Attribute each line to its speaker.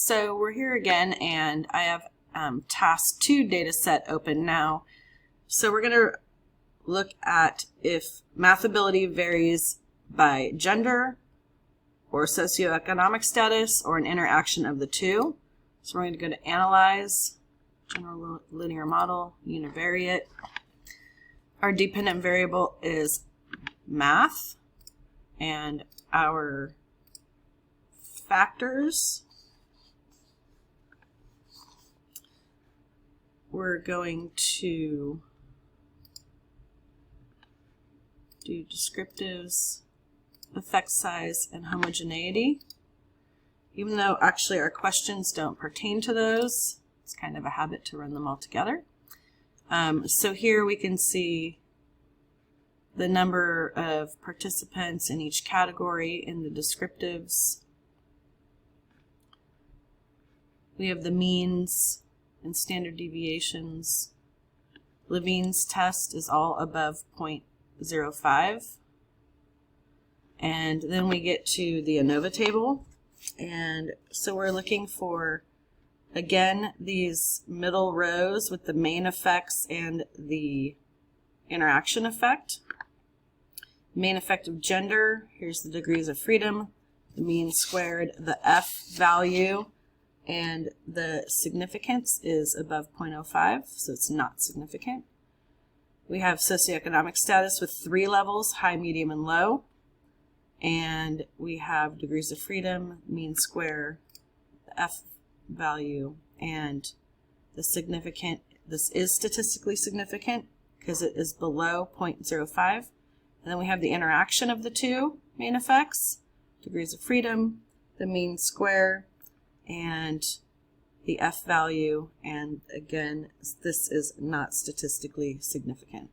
Speaker 1: So we're here again, and I have task 2 data set open now. So we're going to look at if math ability varies by gender or socioeconomic status or an interaction of the two. So we're going to go to Analyze, General Linear Model, Univariate. Our dependent variable is math, and our factors, we're going to do descriptives, effect size, and homogeneity. Even though actually our questions don't pertain to those, it's kind of a habit to run them all together. So here we can see the number of participants in each category in the descriptives. We have the means and standard deviations. Levine's test is all above 0.05. And then we get to the ANOVA table. And so we're looking for, again, these middle rows with the main effects and the interaction effect. Main effect of gender, here's the degrees of freedom, the mean squared, the F value, and the significance is above 0.05, so it's not significant. We have socioeconomic status with 3 levels, high, medium, and low. And we have degrees of freedom, mean square, the F value, and the significant. This is statistically significant because it is below 0.05. And then we have the interaction of the two main effects, degrees of freedom, the mean square, and the F value. And again, this is not statistically significant.